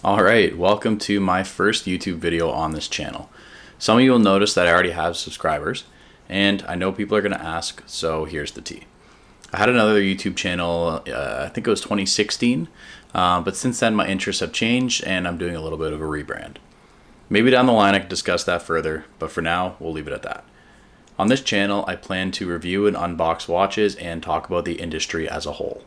Alright, welcome to my first YouTube video on this channel. Some of you will notice that I already have subscribers, and I know people are going to ask, so here's the tea. I had another YouTube channel, I think it was 2016, but since then my interests have changed and I'm doing a little bit of a rebrand. Maybe down the line I can discuss that further, but for now, we'll leave it at that. On this channel, I plan to review and unbox watches and talk about the industry as a whole.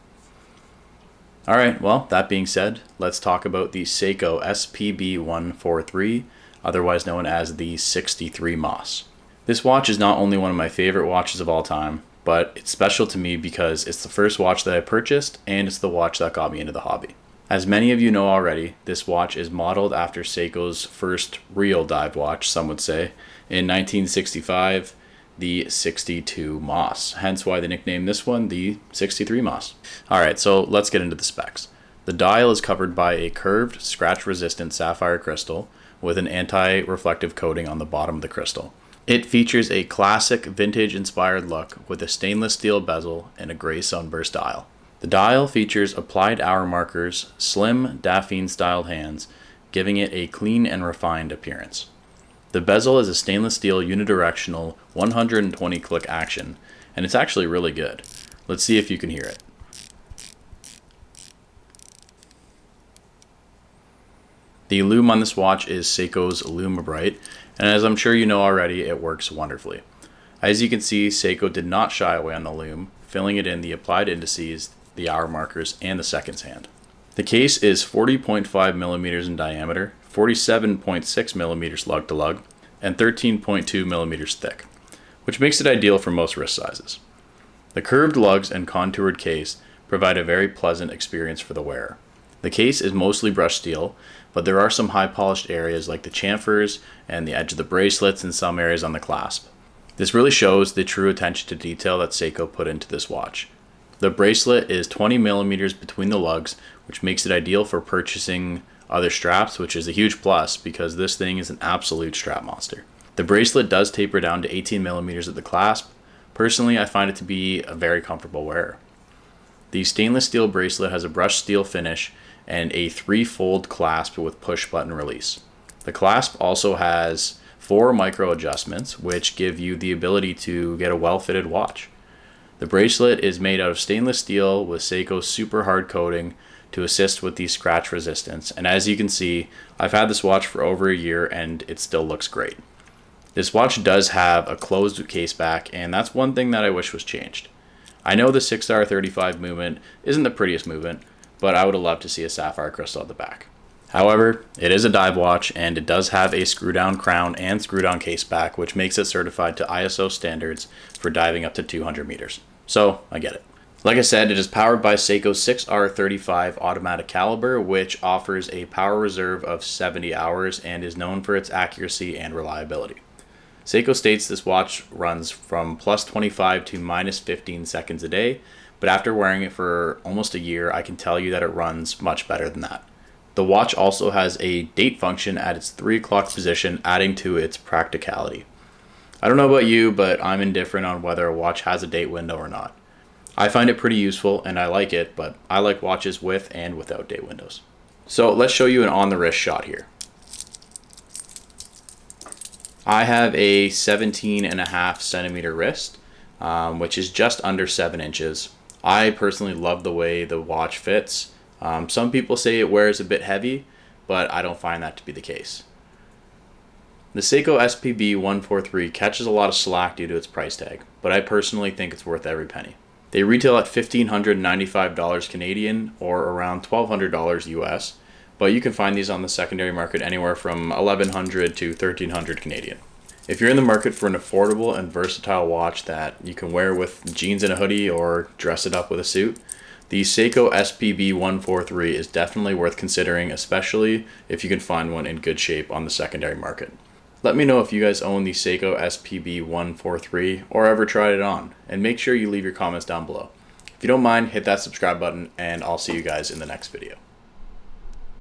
Alright, well, that being said, let's talk about the Seiko SPB143, otherwise known as the 63 Moss. This watch is not only one of my favorite watches of all time, but it's special to me because it's the first watch that I purchased and it's the watch that got me into the hobby. As many of you know already, this watch is modeled after Seiko's first real dive watch, some would say, in 1965, the 62 Moss, hence why they nicknamed this one the 63 Moss. Alright, so let's get into the specs. The dial is covered by a curved, scratch-resistant sapphire crystal with an anti-reflective coating on the bottom of the crystal. It features a classic vintage-inspired look with a stainless steel bezel and a gray sunburst dial. The dial features applied hour markers, slim, daphne-styled hands, giving it a clean and refined appearance. The bezel is a stainless steel unidirectional 120 click action, and it's actually really good. Let's see if you can hear it. The lume on this watch is Seiko's Lumibrite, and as I'm sure you know already, it works wonderfully. As you can see, Seiko did not shy away on the lume, filling it in the applied indices, the hour markers, and the seconds hand. The case is 40.5 millimeters in diameter, 47.6 millimeters lug to lug, and 13.2 millimeters thick, which makes it ideal for most wrist sizes. The curved lugs and contoured case provide a very pleasant experience for the wearer. The case is mostly brushed steel, but there are some high polished areas like the chamfers and the edge of the bracelets and some areas on the clasp. This really shows the true attention to detail that Seiko put into this watch. The bracelet is 20 millimeters between the lugs, which makes it ideal for purchasing other straps, which is a huge plus because this thing is an absolute strap monster. The bracelet does taper down to 18 millimeters at the clasp. Personally, I find it to be a very comfortable wearer. The stainless steel bracelet has a brushed steel finish and a 3-fold clasp with push button release. The clasp also has 4 micro adjustments, which give you the ability to get a well-fitted watch. The bracelet is made out of stainless steel with Seiko's super hard coating to assist with the scratch resistance, and as you can see, I've had this watch for over a year and it still looks great. This watch does have a closed case back, and that's one thing that I wish was changed. I know the 6R35 movement isn't the prettiest movement, but I would have loved to see a sapphire crystal at the back. However, it is a dive watch and it does have a screw down crown and screw down case back, which makes it certified to ISO standards for diving up to 200 meters. So, I get it. Like I said, it is powered by Seiko's 6R35 automatic caliber, which offers a power reserve of 70 hours and is known for its accuracy and reliability. Seiko states this watch runs from plus 25 to minus 15 seconds a day, but after wearing it for almost a year, I can tell you that it runs much better than that. The watch also has a date function at its 3 o'clock position, adding to its practicality. I don't know about you, but I'm indifferent on whether a watch has a date window or not. I find it pretty useful and I like it, but I like watches with and without date windows. So let's show you an on-the-wrist shot here. I have a 17.5 centimeter wrist, which is just under 7 inches. I personally love the way the watch fits. Some people say it wears a bit heavy, but I don't find that to be the case. The Seiko SPB143 catches a lot of slack due to its price tag, but I personally think it's worth every penny. They retail at $1,595 Canadian or around $1,200 US, but you can find these on the secondary market anywhere from $1,100 to $1,300 Canadian. If you're in the market for an affordable and versatile watch that you can wear with jeans and a hoodie or dress it up with a suit, the Seiko SPB143 is definitely worth considering, especially if you can find one in good shape on the secondary market. Let me know if you guys own the Seiko SPB143 or ever tried it on, and make sure you leave your comments down below. If you don't mind, hit that subscribe button, and I'll see you guys in the next video.